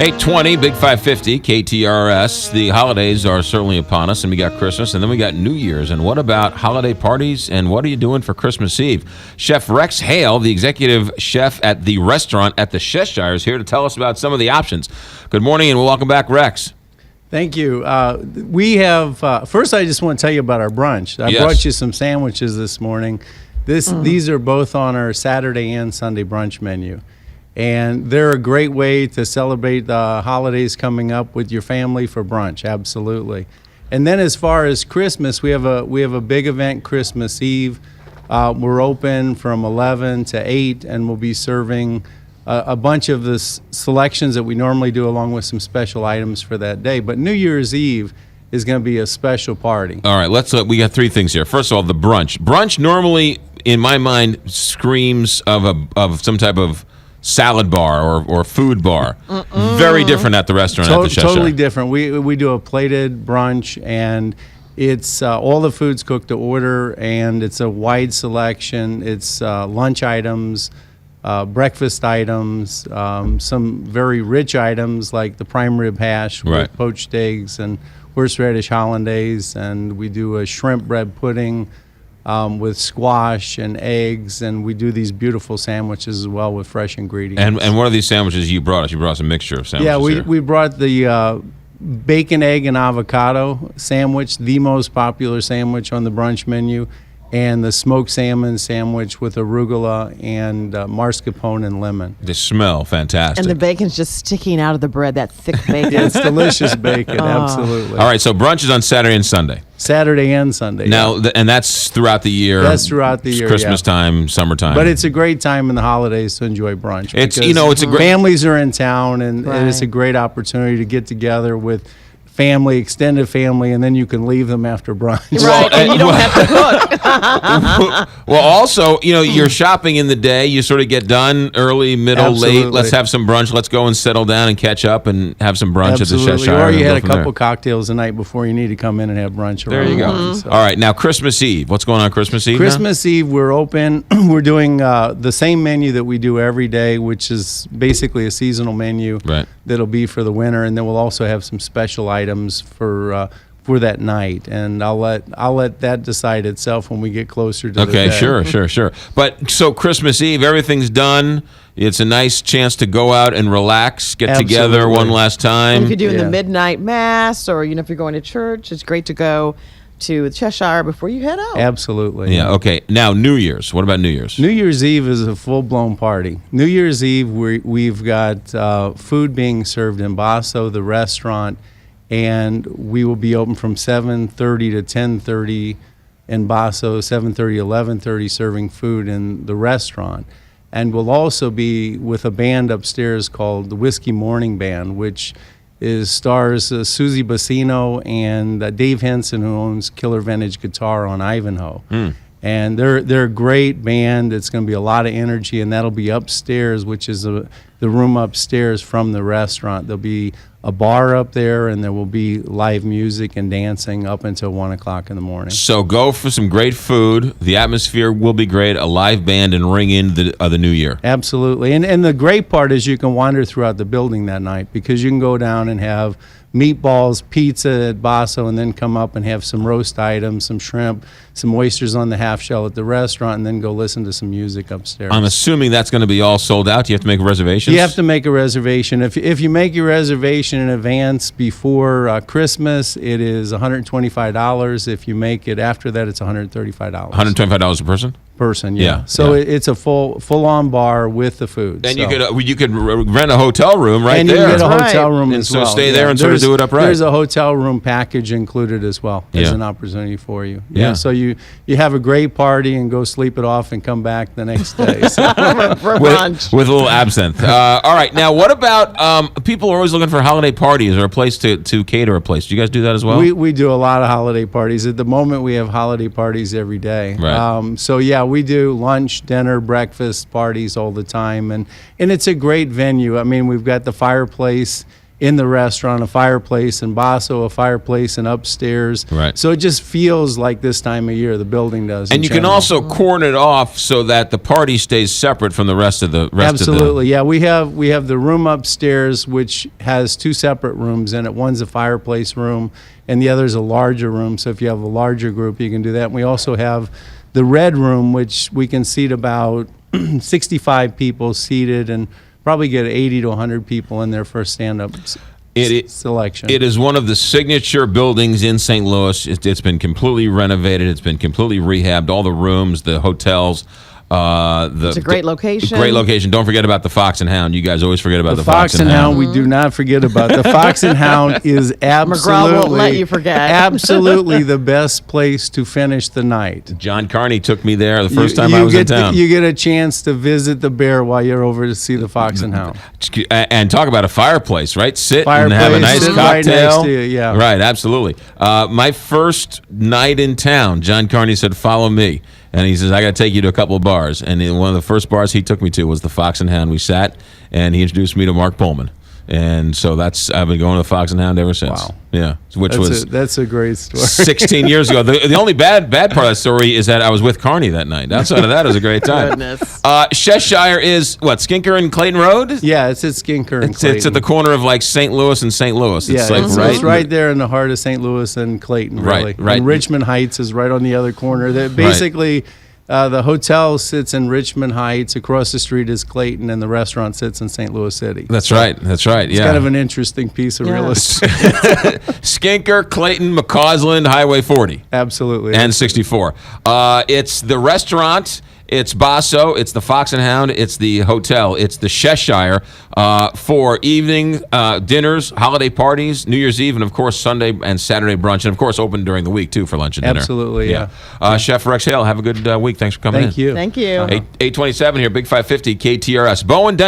8:20, Big 550, KTRS. The holidays are certainly upon us, and we got Christmas, and then we got New Year's. And what about holiday parties, and what are you doing for Christmas Eve? Chef Rex Hale, the executive chef at the restaurant at the Cheshire, is here to tell us about some of the options. Good morning, and welcome back, Rex. Thank you. We have, first I just want to tell you about our brunch. I brought you some sandwiches this morning. These are both on our Saturday and Sunday brunch menu. And they're a great way to celebrate the holidays coming up with your family for brunch, absolutely. And then as far as Christmas, we have a big event Christmas Eve. We're open from 11 to 8, and we'll be serving a bunch of the selections that we normally do along with some special items for that day. But New Year's Eve is going to be a special party. All right, we got three things here. First of all, the brunch. Brunch normally, in my mind, screams of some type of salad bar or food bar. Very different at the restaurant at the Cheshire. Totally different. We do a plated brunch, and it's all the food's cooked to order, and it's a wide selection. It's lunch items, breakfast items, some very rich items like the prime rib hash with poached eggs and horseradish hollandaise, and we do a shrimp bread pudding with squash and eggs, and we do these beautiful sandwiches as well with fresh ingredients. And what are these sandwiches you brought us? You brought us a mixture of sandwiches. Yeah, we brought the bacon, egg, and avocado sandwich, the most popular sandwich on the brunch menu, and the smoked salmon sandwich with arugula and mascarpone and lemon. They smell fantastic. And the bacon's just sticking out of the bread, that thick bacon. It's delicious bacon, absolutely. All right, so brunch is on Saturday and Sunday. Saturday and Sunday. Now, and that's throughout the year. That's throughout the year, Christmas time, summertime. But it's a great time in the holidays to enjoy brunch. It's a great. Families are in town, and it's a great opportunity to get together with family, extended family, and then you can leave them after brunch. Right, and you don't have to cook. Well, also, you're shopping in the day. You sort of get done early, middle, late. Let's have some brunch. Let's go and settle down and catch up and have some brunch at the Cheshire. Or you had a couple cocktails the night before you need to come in and have brunch. There you go. So. All right, now Christmas Eve. What's going on Christmas Eve? Christmas Eve, we're open. We're doing the same menu that we do every day, which is basically a seasonal menu that'll be for the winter, and then we'll also have some special items for that night, and I'll let that decide itself when we get closer to the day. Sure. But so Christmas Eve, everything's done. It's a nice chance to go out and relax, get together one last time. You could do the midnight mass, or if you're going to church, it's great to go to the Cheshire before you head out. Absolutely. Yeah. Okay. Now New Year's. What about New Year's? New Year's Eve is a full-blown party. New Year's Eve, we've got food being served in Basso, the restaurant. And we will be open from 7:30 to 10:30 in Basso, 7:30, 11:30 serving food in the restaurant. And we'll also be with a band upstairs called the Whiskey Morning Band, which stars Susie Bassino and Dave Henson, who owns Killer Vintage Guitar on Ivanhoe. And they're a great band. It's going to be a lot of energy, and that'll be upstairs, which is the room upstairs from the restaurant. There'll be a bar up there, and there will be live music and dancing up until 1 o'clock in the morning. So go for some great food. The atmosphere will be great. A live band and ring in the new year. Absolutely. And the great part is you can wander throughout the building that night, because you can go down and have meatballs, pizza at Basso, and then come up and have some roast items, some shrimp, some oysters on the half shell at the restaurant, and then go listen to some music upstairs. I'm assuming that's going to be all sold out. Do you have to make reservations? You have to make a reservation. If you make your reservation in advance before Christmas, it is $125. If you make it after that, it's $135. $125 a person? Yeah. So it's a full-on bar with the food. And you could rent a hotel room there. And you get a hotel room and as well. So stay there and sort of do it upright. There's a hotel room package included as well. There's an opportunity for you. Yeah. So you have a great party and go sleep it off and come back the next day. For brunch. With a little absinthe. All right. Now, what about people are always looking for holiday parties or a place to cater a place. Do you guys do that as well? We do a lot of holiday parties. At the moment, we have holiday parties every day. Right. So, yeah, we do lunch, dinner, breakfast parties all the time. And it's a great venue. I mean, we've got the fireplace in the restaurant, a fireplace in Basso, a fireplace in upstairs. Right. So it just feels like this time of year, the building does. And in you can general. also corn it off so that the party stays separate from the rest of the Absolutely, yeah. We have the room upstairs, which has 2 separate rooms in it. One's a fireplace room, and the other's a larger room. So if you have a larger group, you can do that. And we also have the red room, which we can seat about 65 people seated, and probably get 80 to 100 people in there for a stand-up selection. It is one of the signature buildings in St. Louis. It's been completely renovated. It's been completely rehabbed. All the rooms, the hotels. It's a great location. Great location. Don't forget about the Fox and Hound. You guys always forget about the Fox and Hound. We do not forget about the Fox and Hound. Is absolutely McGraw won't let you forget. Absolutely the best place to finish the night. John Carney took me there the first time I was in town. You get a chance to visit the bear while you're over to see the Fox and Hound. And talk about a fireplace, right? Sit and have a nice cocktail. Right next to you, yeah. Right, absolutely. My first night in town, John Carney said, "Follow me." And he says, "I got to take you to a couple of bars." And one of the first bars he took me to was the Fox and Hound. We sat, and he introduced me to Mark Pullman. And so I've been going to the Fox and Hound ever since. Wow. Yeah, that's a great story. 16 years ago. The only bad part of that story is that I was with Carney that night. Outside of that, it was a great time. Goodness. Cheshire is what, Skinker and Clayton Road? Yeah, it's at Skinker and Clayton. It's at the corner of like St. Louis and St. Louis. It's it's right there in the heart of St. Louis and Clayton, really. Right. And Richmond Heights is right on the other corner. That basically. The hotel sits in Richmond Heights. Across the street is Clayton, and the restaurant sits in St. Louis City. That's right. It's kind of an interesting piece of real estate. Skinker, Clayton, McCausland, Highway 40. Absolutely. And 64. It's the restaurant. It's Basso, it's the Fox and Hound, it's the hotel, it's the Cheshire for evening dinners, holiday parties, New Year's Eve, and of course Sunday and Saturday brunch, and of course open during the week too for lunch and dinner. Absolutely, yeah. Chef Rex Hale, have a good week. Thanks for coming in. Thank you. Thank you. 827 here, Big 550 KTRS. Bowen Dental.